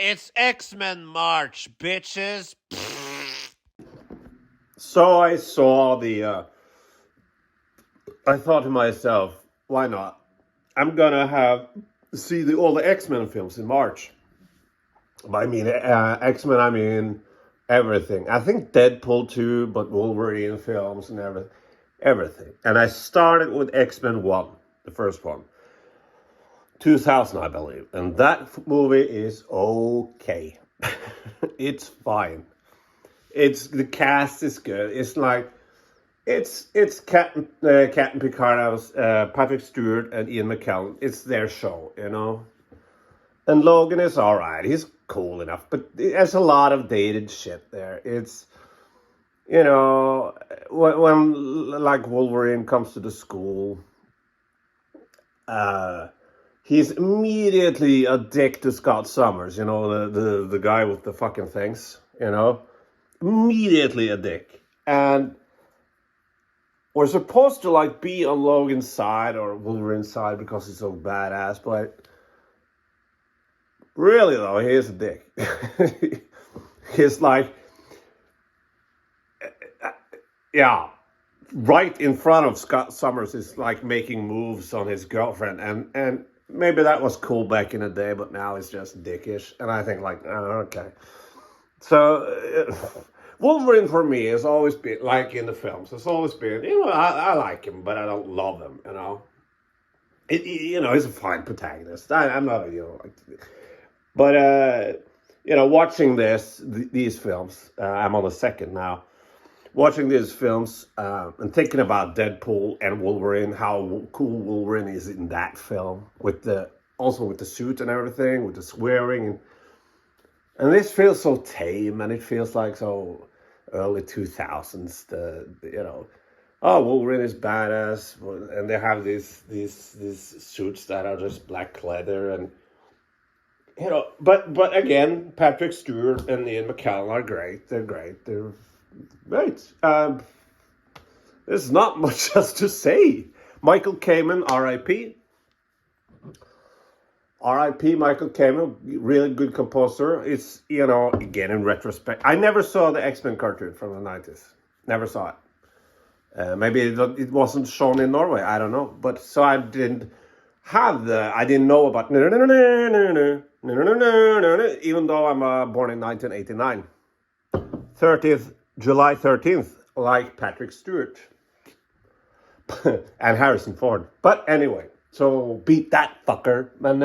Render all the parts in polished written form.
it's X-Men March, bitches. So I saw I thought to myself, why not? I'm gonna see all the X-Men films in March. I mean, X-Men, I mean, everything. I think Deadpool too, but Wolverine films and everything. And I started with X-Men 1, the first one. 2000, I believe. And that movie is okay. It's fine. The cast is good. It's like it's Captain Picard, Patrick Stewart and Ian McKellen. It's their show, you know. And Logan is all right. He's cool enough, but there's a lot of dated shit there. It's when like Wolverine comes to the school, he's immediately a dick to Scott Summers. You know, the guy with the fucking things. You know, immediately a dick. And we're supposed to like be on Logan's side or Wolverine's side because he's so badass, but really though, he is a dick. He's like, yeah, right in front of Scott Summers is like making moves on his girlfriend, and maybe that was cool back in the day, but now it's just dickish. And I think like, oh, okay. So Wolverine for me has always been like in the films. It's always been, I like him, but I don't love him. You know, he's a fine protagonist. I'm not, but watching these films, I'm on the second now. Watching these films and thinking about Deadpool and Wolverine, how cool Wolverine is in that film, with the suit and everything, with the swearing, and this feels so tame, and it feels like so early 2000s. Oh, Wolverine is badass, and they have these suits that are just black leather, and but again, Patrick Stewart and Ian McKellen are great. They're great. They're great. There's not much else to say. Michael Kamen, R.I.P. R.I.P. Michael Kamen, really good composer. It's, again, in retrospect, I never saw the X-Men cartoon from the 90s. Never saw it. Maybe it wasn't shown in Norway. I don't know. But so I didn't know about even though I'm born in 1989. July 13th, like Patrick Stewart and Harrison Ford. But anyway, so beat that fucker. And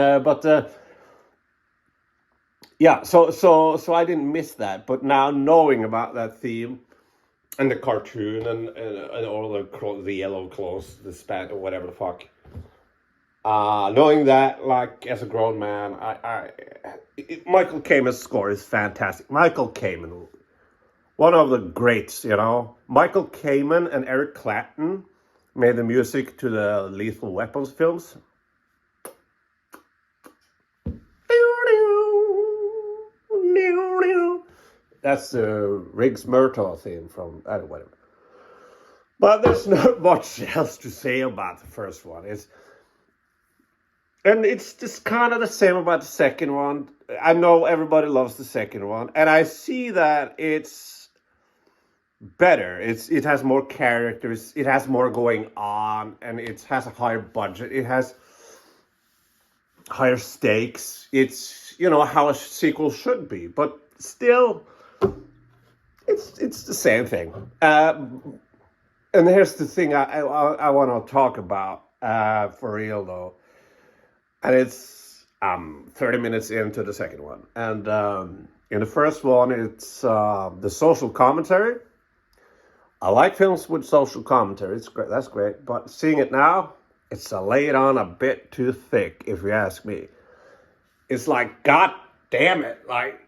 yeah, so I didn't miss that. But now knowing about that theme and the cartoon and all the yellow clothes, the span or whatever the fuck. Knowing that, like, as a grown man, Michael Kamen's score is fantastic. Michael Kamen, one of the greats, Michael Kamen and Eric Clapton made the music to the Lethal Weapons films. That's the Riggs Murtaugh theme from, whatever. But there's not much else to say about the first one. And it's just kind of the same about the second one. I know everybody loves the second one. And I see that it's better. It has more characters. It has more going on. And it has a higher budget. It has higher stakes. It's, how a sequel should be. But still, it's the same thing. And here's the thing I want to talk about for real, though. And it's 30 minutes into the second one. And in the first one, it's the social commentary. I like films with social commentary. It's great. That's great. But seeing it now, it's laid on a bit too thick, if you ask me. It's like, God damn it. Like,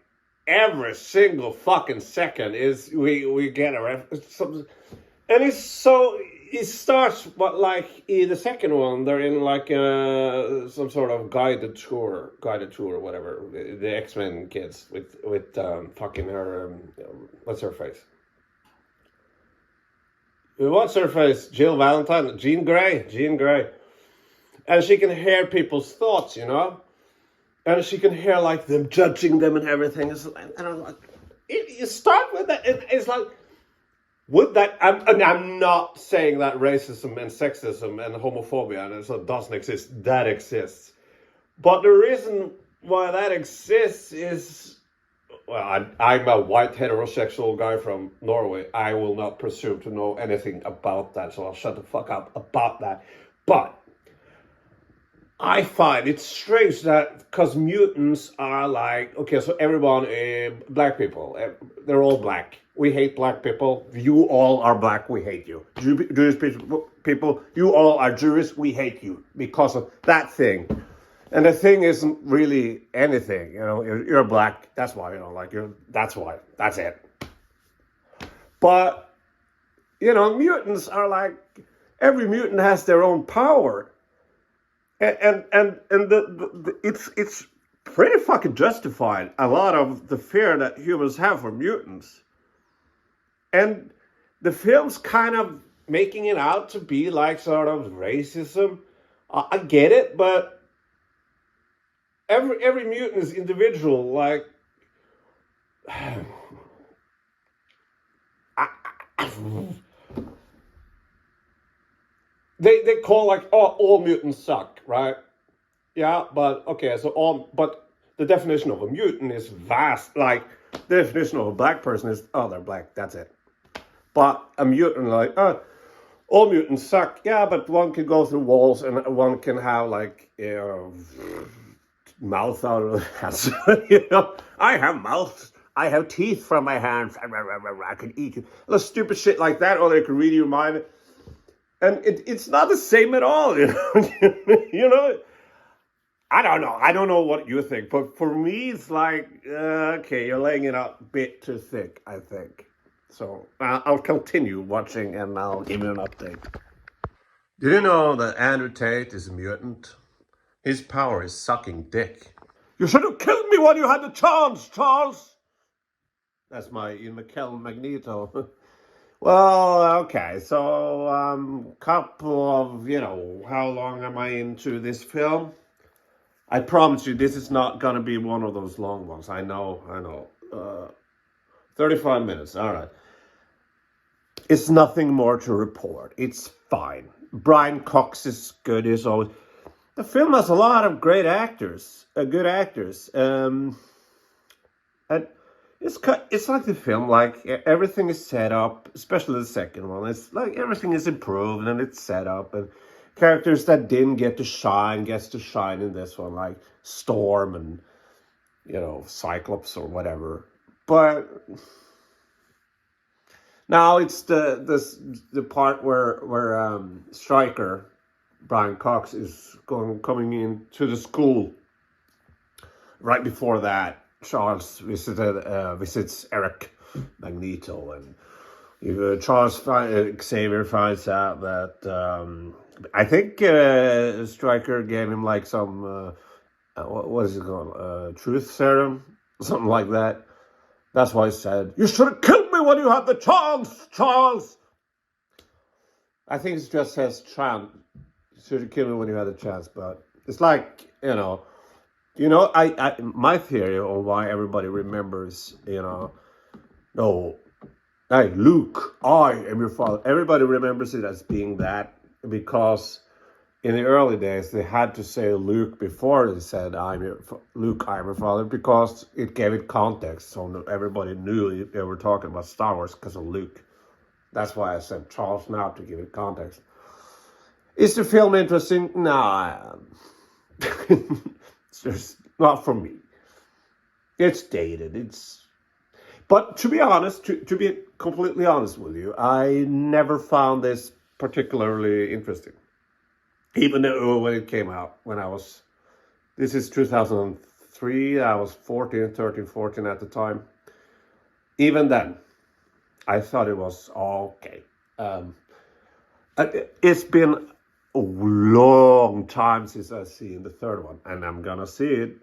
every single fucking second is we get a reference. And it starts, but like in the second one, they're in like some sort of guided tour, whatever. The X-Men kids with fucking her, what's her face? What's her face? Jill Valentine, Jean Grey, and she can hear people's thoughts, and she can hear like them judging them and everything. And I'm like, you start with that. It's like, would that? I'm not saying that racism and sexism and homophobia and so doesn't exist. That exists, but the reason why that exists is, well, I'm a white heterosexual guy from Norway. I will not presume to know anything about that, so I'll shut the fuck up about that. But I find it strange that because mutants are like, okay, so everyone, black people, they're all black. We hate black people. You all are black. We hate you. Jewish people, you all are Jewish. We hate you because of that thing. And the thing isn't really anything, you know. You're black. That's why, you know, like that's why. That's it. But you know, mutants are like, every mutant has their own power. And it's pretty fucking justified, a lot of the fear that humans have for mutants. And the film's kind of making it out to be like sort of racism. I get it, but every mutant is individual. Like, I, I, they call like, oh, all mutants suck, right? Yeah, but okay, but the definition of a mutant is vast. Like, the definition of a black person is, oh, they're black, that's it. But a mutant, like, all mutants suck. Yeah, but one can go through walls and one can have like, you know, mouth out of the hands. You know, I have mouth. I have teeth from my hands. I can eat it. A stupid shit like that, or they can read your mind. And it's not the same at all, you know. You know, I don't know. I don't know what you think, but for me, it's like, okay, you're laying it out a bit too thick, I think. So I'll continue watching and I'll give you an update. Did you know that Andrew Tate is a mutant? His power is sucking dick. You should have killed me when you had the chance, Charles. That's my Ian McKellen Magneto. Well, okay, so couple of, you know, how long am I into this film? I promise you, this is not gonna be one of those long ones. I know. 35 minutes, all right. It's nothing more to report. It's fine. Brian Cox is good as always. The film has a lot of great actors, good actors. And it's like the film, like everything is set up, especially the second one. It's like everything is improved and it's set up, and characters that didn't get to shine gets to shine in this one, like Storm and, you know, Cyclops or whatever. But now it's the part where Stryker, Brian Cox, is coming into the school. Right before that, Charles visits Eric Magneto, and Xavier finds out that I think Stryker gave him like some what is it called, truth serum, something like that. That's why he said, "You should have killed me when you had the chance, Charles." I think it just says "chance." Should have killed me when you had the chance, but it's like, you know. I my theory on why everybody remembers, you know, no, hey, Luke, I am your father. Everybody remembers it as being that because in the early days they had to say Luke before they said Luke, I'm your father, because it gave it context. So everybody knew they were talking about Star Wars because of Luke. That's why I said Charles now, to give it context. Is the film interesting? Nah. It's just not for me. It's dated. But to be honest, to be completely honest with you, I never found this particularly interesting. Even though when it came out, this is 2003, I was 13, 14 at the time. Even then, I thought it was okay. It's been a long time since I've seen the third one, and I'm gonna see it.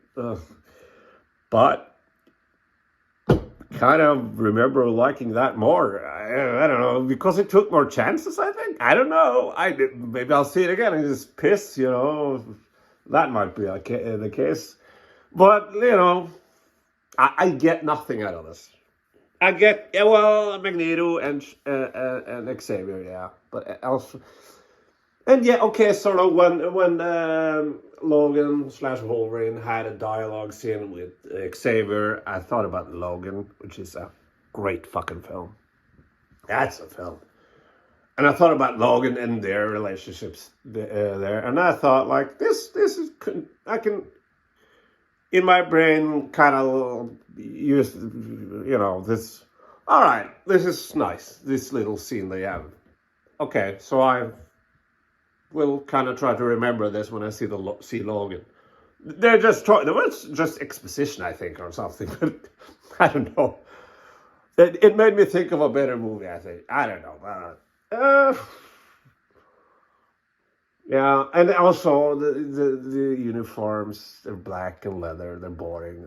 But kind of remember liking that more. I don't know, because it took more chances, I think. I don't know. Maybe I'll see it again and just piss, you know. That might be the case. But I get nothing out of this. I get, yeah, well, Magneto and Xavier, yeah, but also, and yeah, okay, sort of when Logan slash Wolverine had a dialogue scene with Xavier, I thought about Logan, which is a great fucking film. That's a film. And I thought about Logan and their relationships there, and I thought like this is I can in my brain kind of use this. All right, this is nice. This little scene they have. Okay, so I will kind of try to remember this when I see Logan. They're just trying. It was just exposition, I think, or something. But I don't know. It made me think of a better movie. I think I don't know. Yeah, and also the uniforms. They're black and leather. They're boring.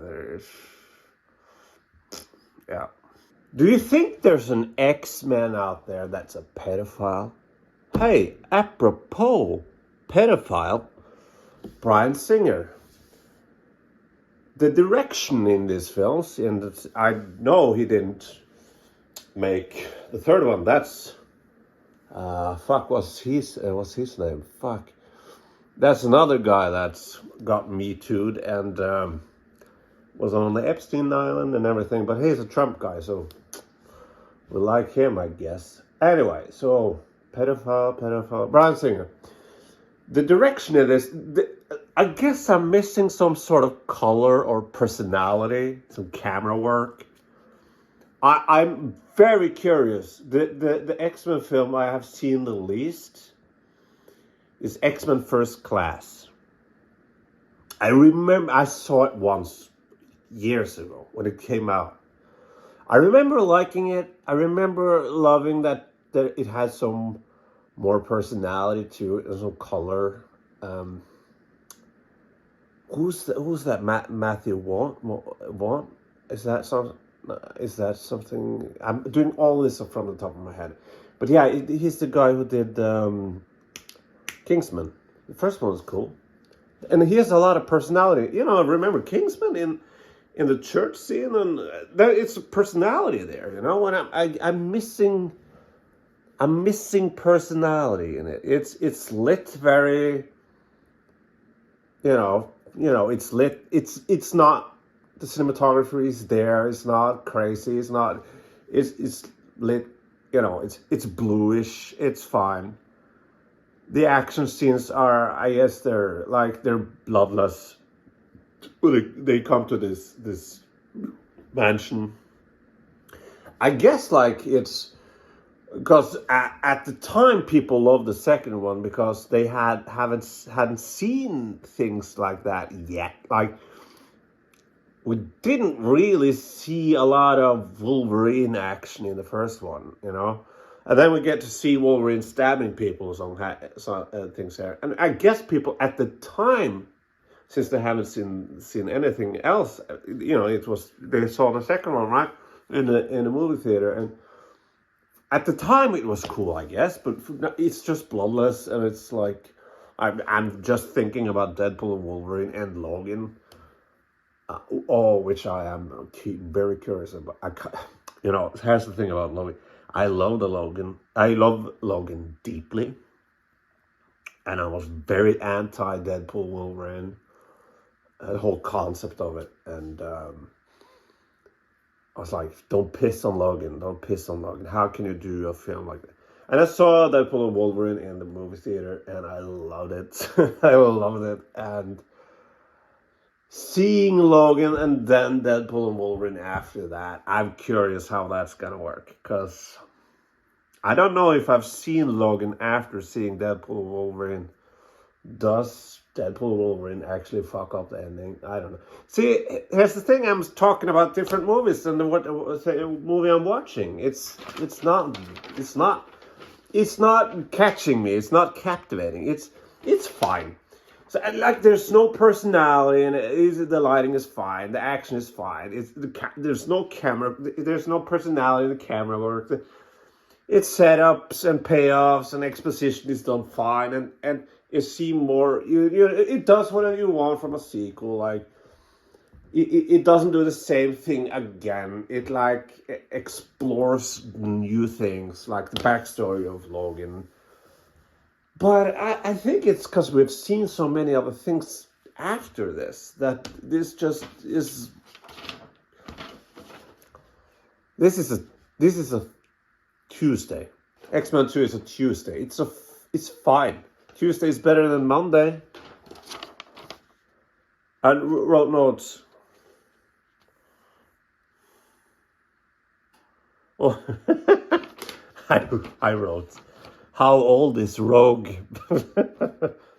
Yeah. Do you think there's an X-Men out there that's a pedophile? Hey, apropos pedophile, Bryan Singer. The direction in these films, and I know he didn't make the third one. That's what's his name? Fuck, that's another guy that's got me too'd and was on the Epstein Island and everything. But he's a Trump guy, so we like him, I guess. Anyway, so pedophile, Bryan Singer. The direction of this, I guess I'm missing some sort of color or personality, some camera work. I'm very curious. The X-Men film I have seen the least is X-Men First Class. I remember I saw it once years ago when it came out. I remember liking it. I remember loving that it had some more personality to it and some color. Who's that? Matthew Want? Is that something? I'm doing all this from the top of my head, but yeah, he's the guy who did Kingsman. The first one was cool, and he has a lot of personality. I remember Kingsman in the church scene, and it's a personality there. And I'm missing personality in it. It's lit very, it's lit. It's not, the cinematography is there. It's not crazy. It's not. It's lit. It's bluish. It's fine. The action scenes are, I guess, they're bloodless. They come to this mansion. I guess it's because at the time people loved the second one because they hadn't seen things like that yet. Like, we didn't really see a lot of Wolverine action in the first one, and then we get to see Wolverine stabbing people or some things there. And I guess people at the time, since they haven't seen anything else, it was, they saw the second one, right, in the movie theater, and at the time it was cool, I guess, but it's just bloodless, and it's like I'm just thinking about Deadpool and Wolverine and Logan, which I am very curious about. Here's the thing about Logan. I love Logan deeply, and I was very anti Deadpool Wolverine, the whole concept of it, and I was like, don't piss on Logan. How can you do a film like that? And I saw Deadpool and Wolverine in the movie theater, and I loved it. I loved it. And seeing Logan and then Deadpool and Wolverine after that, I'm curious how that's going to work. Because I don't know if I've seen Logan after seeing Deadpool and Wolverine. Does Deadpool and Wolverine actually fuck up the ending? I don't know. See, here's the thing: I'm talking about different movies than what movie I'm watching. It's not catching me. It's not captivating. It's fine. So there's no personality, and the lighting is fine. The action is fine. There's no camera. There's no personality in the camera work. It's setups and payoffs and exposition is done fine, and it seems more. It does what you want from a sequel. Like, it doesn't do the same thing again. It like explores new things, like the backstory of Logan. But I think it's because we've seen so many other things after this that this just is. This is a Tuesday. X-Men 2 is a Tuesday. It's fine. Tuesday is better than Monday. I wrote notes. Oh, I wrote, how old is Rogue?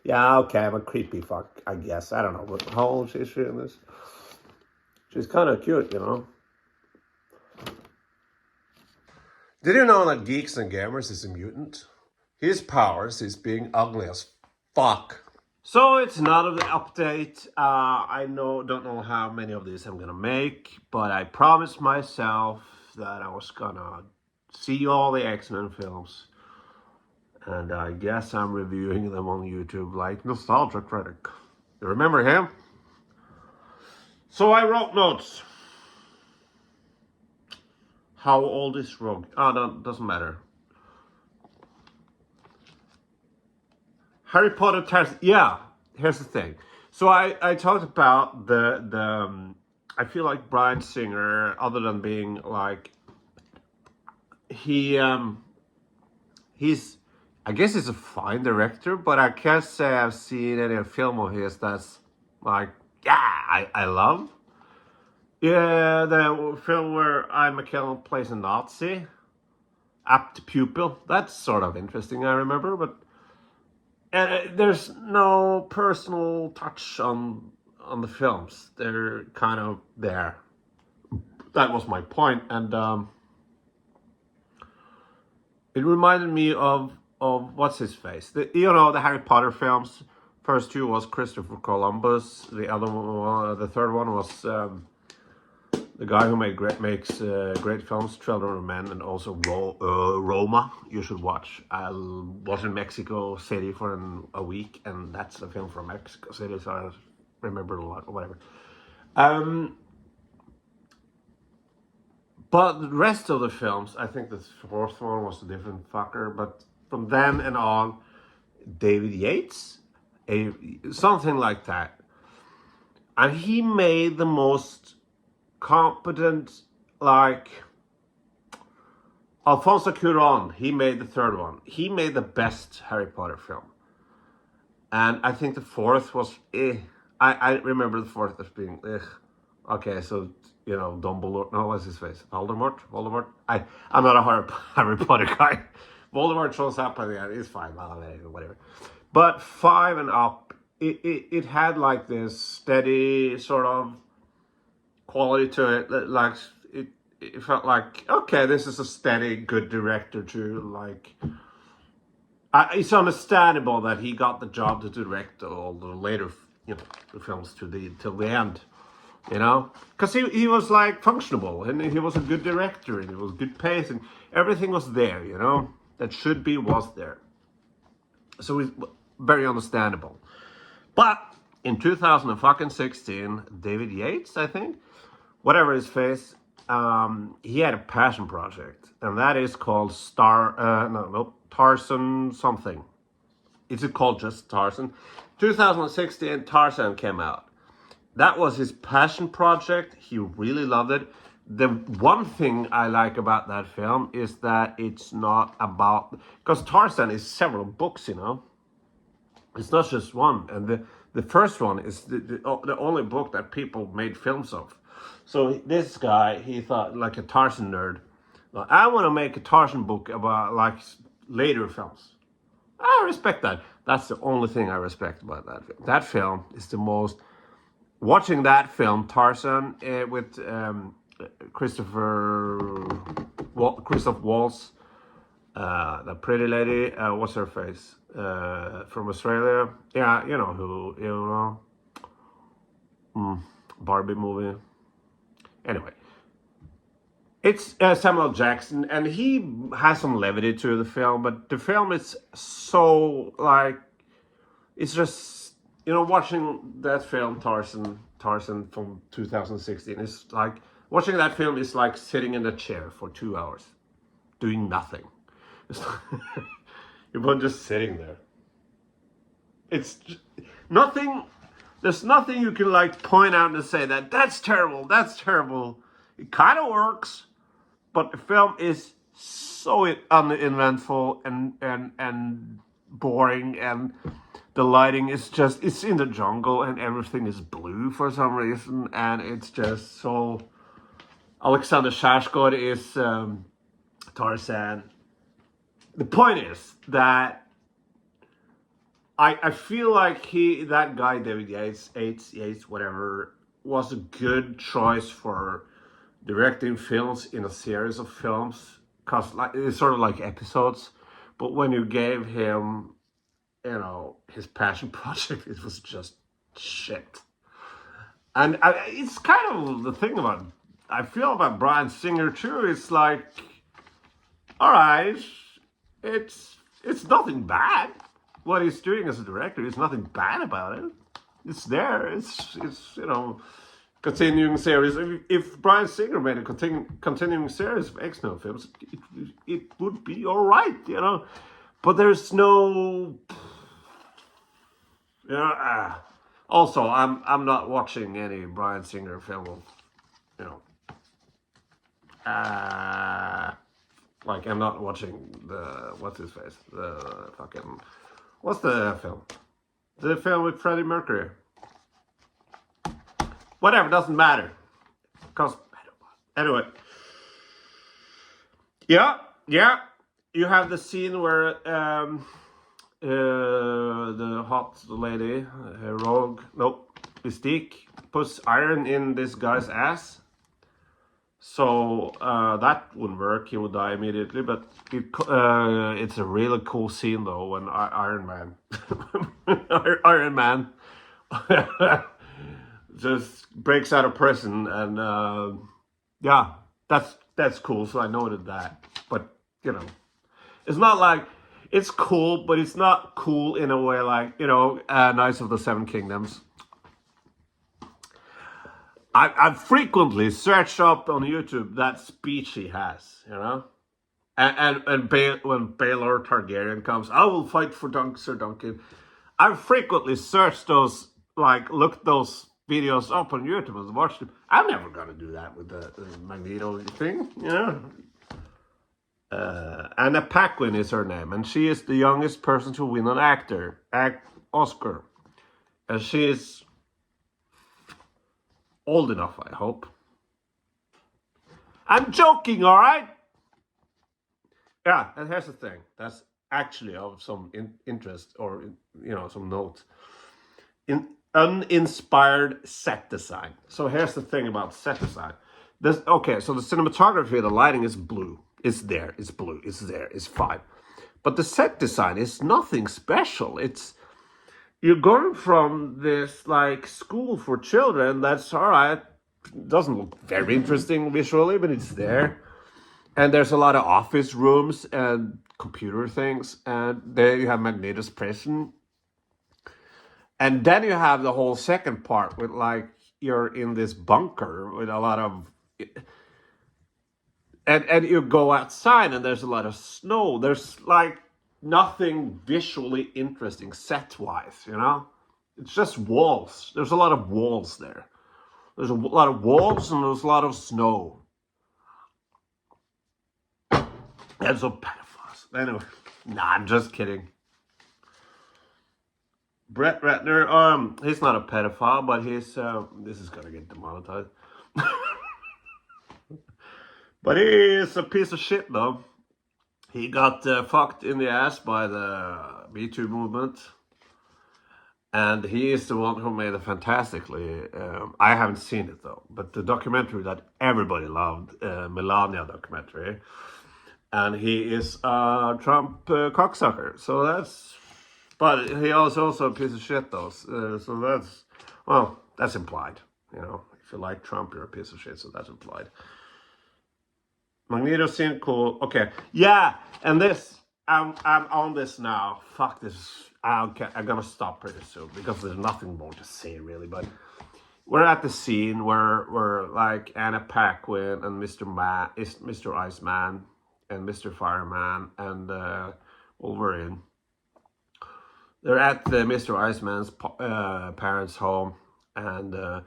Yeah, okay, I'm a creepy fuck, I guess. I don't know, but how old is she in this? She's kind of cute, you know. Did you know that Geeks and Gamers is a mutant? His powers is being ugly as fuck. So it's another update. I don't know how many of these I'm gonna make, but I promised myself that I was gonna see all the X-Men films. And I guess I'm reviewing them on YouTube like Nostalgia Critic. You remember him? So I wrote notes. How old is Rogue? Oh, no, doesn't matter. Harry Potter Tarzan. Yeah, here's the thing. So I talked about the I feel like Bryan Singer, other than being like he's I guess he's a fine director, but I can't say I've seen any film of his that's like I love. Yeah, the film where Ian McKellen plays a Nazi, apt pupil. That's sort of interesting. I remember, but. And there's no personal touch on the films. They're kind of there. That was my point, and it reminded me of what's his face. The Harry Potter films. First two was Christopher Columbus. The other one, the third one was the guy who makes great films, Children of Men, and also Roma. You should watch. I was in Mexico City for a week, and that's a film from Mexico City, so I remember a lot, or whatever. But the rest of the films, I think the fourth one was a different fucker, but from then and on, David Yates, something like that. And he made the most competent, like Alfonso Cuarón. He made the third one. He made the best Harry Potter film, and I think the fourth was I remember the fourth as being okay. So Dumbledore. No, what's his face? Voldemort. I'm not a Harry Potter guy. Voldemort shows up at the end. It's fine. Whatever. But 5 and up, it had like this steady sort of quality to it. Like it felt like, okay, this is a steady, good director to like. It's understandable that he got the job to direct all the later, the films till the end, because he was like functionable, and he was a good director, and it was good pace, and everything was there, that should be was there. So it's very understandable. But in 2016, David Yates, I think, whatever his face, he had a passion project, and that is called Tarzan something. Is it called just Tarzan? 2016, Tarzan came out. That was his passion project. He really loved it. The one thing I like about that film is that it's not about, because Tarzan is several books, It's not just one, and the first one is the only book that people made films of. So this guy, he thought, like a Tarzan nerd, well, I want to make a Tarzan book about like later films. I respect that. That's the only thing I respect about that film. That film is the most. Watching that film, Tarzan, with Christoph Waltz, the pretty lady, what's her face, from Australia? Yeah, Barbie movie. Anyway, it's Samuel Jackson, and he has some levity to the film, but the film is so like, it's just, watching that film, Tarzan, Tarzan from 2016. It's like watching that film is like sitting in a chair for 2 hours, doing nothing. It's you're just sitting there. It's nothing. There's nothing you can like point out and say that that's terrible. That's terrible. It kind of works, but the film is so uneventful and boring, and the lighting is just, it's in the jungle and everything is blue for some reason, and it's just so. Alexander Skarsgård is Tarzan. The point is that I feel like that guy David Yates, whatever, was a good choice for directing films in a series of films, cause like it's sort of like episodes. But when you gave him, his passion project, it was just shit. And it's kind of the thing about I feel about Bryan Singer too. It's like, all right, it's nothing bad. What he's doing as a director, there's nothing bad about it. It's there. It's continuing series. If Bryan Singer made a continuing series of X-Men films, it would be all right, But there's no, Also, I'm not watching any Bryan Singer film, like I'm not watching what's his face, what's the film? The film with Freddie Mercury. Whatever, doesn't matter. Cause anyway, yeah. You have the scene where the hot lady, Mystique, puts iron in this guy's ass. So that wouldn't work. He would die immediately. But it's a really cool scene though when Iron Man just breaks out of prison, and that's cool. So I noted that. But it's not like it's cool, but it's not cool in a way like Knights of the Seven Kingdoms. I've frequently searched up on YouTube that speech he has, and when Baelor Targaryen comes, I will fight for Sir Duncan. I've frequently searched those, looked those videos up on YouTube and watched them. I'm never gonna do that with the Magneto thing, Anna Paquin is her name, and she is the youngest person to win an Oscar, and she is old enough, I hope. I'm joking, all right? Yeah, and here's the thing. That's actually of some interest, or some note. In uninspired set design. So here's the thing about set design. So the cinematography, the lighting is blue. It's there. It's blue. It's there. It's fine. But the set design is nothing special. You're going from this school for children. That's all right. Doesn't look very interesting visually, but it's there. And there's a lot of office rooms and computer things. And there you have Magneto's prison. And then you have the whole second part with you're in this bunker with a lot of, and you go outside and there's a lot of snow. There's nothing visually interesting set-wise, It's just walls. There's a lot of walls there. There's a lot of walls and there's a lot of snow. And so pedophiles. Anyway, I'm just kidding. Brett Ratner, he's not a pedophile, but he's, this is gonna get demonetized. But he is a piece of shit, though. He got fucked in the ass by the Me Too movement. And he is the one who made it fantastically. I haven't seen it, though. But the documentary that everybody loved, Melania documentary. And he is a Trump cocksucker. So that's... But he is also a piece of shit, though. So that's implied. If you like Trump, you're a piece of shit. So that's implied. Magneto seemed cool. Okay, yeah. And this, I'm on this now. Fuck this. I'm gonna stop pretty soon because there's nothing more to say really. But we're at the scene where like Anna Paquin and Mr. Iceman and Mr. Fireman and Wolverine. They're at Mr. Iceman's parents' home, and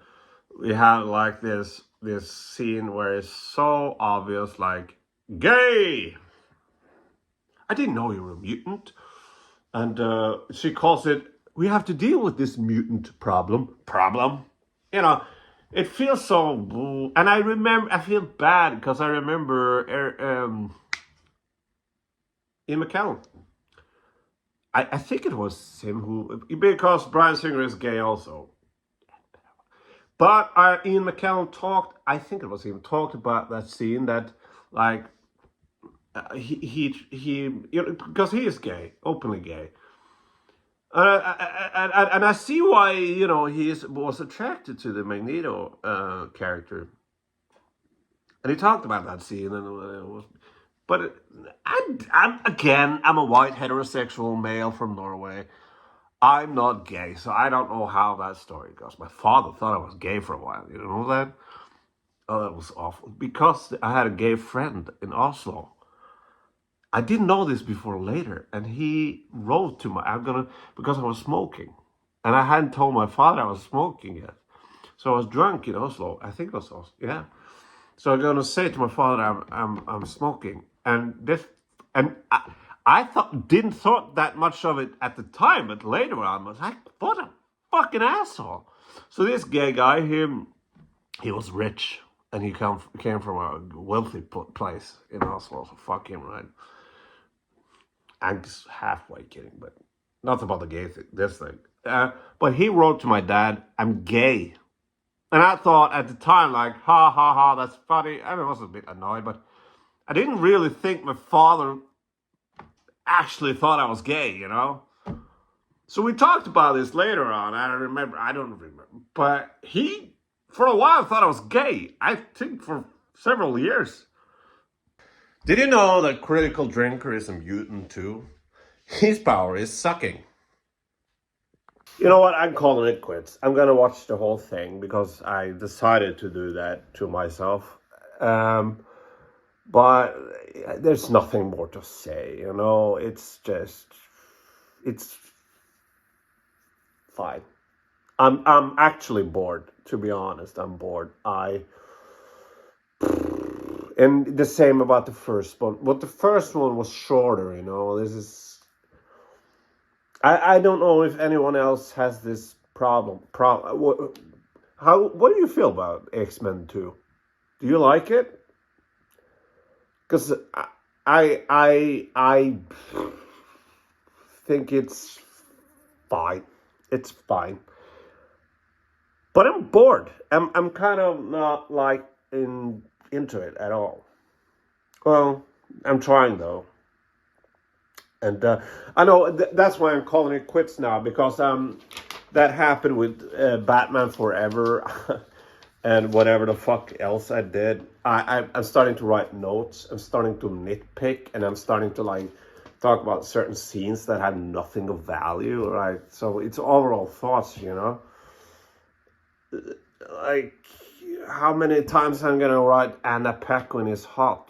we have like this scene where it's so obvious, like gay. I didn't know you were a mutant, and she calls it. We have to deal with this mutant problem. You know, it feels so. And I feel bad because I remember Ian McKellen. I think it was him who, because Bryan Singer is gay also. But Ian McKellen talked, I think it was him, talked about that scene that, like, because he is gay, openly gay. And I see why, he was attracted to the Magneto character. And he talked about that scene, and it was, but I'm a white heterosexual male from Norway. I'm not gay, so I don't know how that story goes. My father thought I was gay for a while. You know that? Oh, that was awful. Because I had a gay friend in Oslo. I didn't know this before later, and he wrote to because I was smoking, and I hadn't told my father I was smoking yet. So I was drunk in Oslo. I think it was Oslo. Yeah. So I'm gonna say to my father, I'm smoking, and I didn't thought that much of it at the time, but later on I was like, what a fucking asshole. So this gay guy, he was rich, and he came from a wealthy place in Oslo. So fuck him, right? I'm just halfway kidding, but not about the gay thing. This thing, but he wrote to my dad, "I'm gay." And I thought at the time, like, ha ha ha, that's funny. I was a bit annoyed, but I didn't really think my father actually thought I was gay. So we talked about this later on. I don't remember. But he, for a while, thought I was gay. I think for several years. Did you know that Critical Drinker is a mutant too? His power is sucking. You know what? I'm calling it quits. I'm gonna watch the whole thing because I decided to do that to myself. But there's nothing more to say. It's fine. I'm actually bored. To be honest, I'm bored. And the same about the first one. But the first one was shorter. This is. I don't know if anyone else has this problem. What do you feel about X-Men 2? Do you like it? Because I think it's fine. It's fine. But I'm bored. I'm kind of not like into it at all. Well, I'm trying though. And I know that's why I'm calling it quits now, because that happened with Batman Forever and whatever the fuck else I did. I'm starting to write notes. I'm starting to nitpick, and I'm starting to like talk about certain scenes that had nothing of value, right? So it's overall thoughts. Like, how many times I'm gonna write Anna Paquin is hot?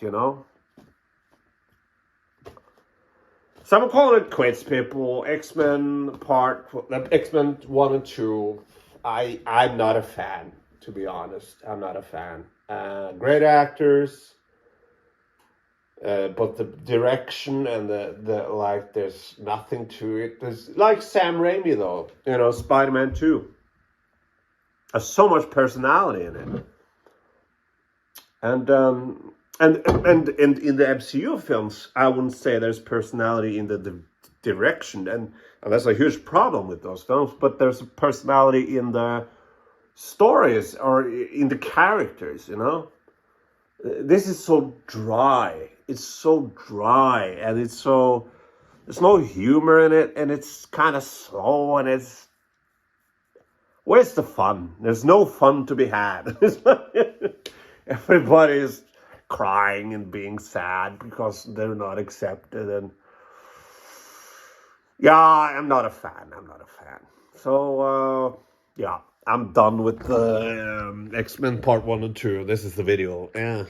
So I'm calling it quits, people. X-Men 1 and 2. I'm not a fan, to be honest. I'm not a fan. Great actors, but the direction and the like, there's nothing to it. There's like Sam Raimi though. Spider-Man 2 has so much personality in it, and in the MCU films, I wouldn't say there's personality in the direction, and that's a huge problem with those films. But there's a personality in the stories or in the characters. This is so dry. It's so dry, and there's no humor in it, and it's kind of slow, and where's the fun? There's no fun to be had. Everybody's crying and being sad because they're not accepted, and yeah, I'm not a fan. So yeah, I'm done with the X-Men Part 1 and 2. This is the video. Yeah.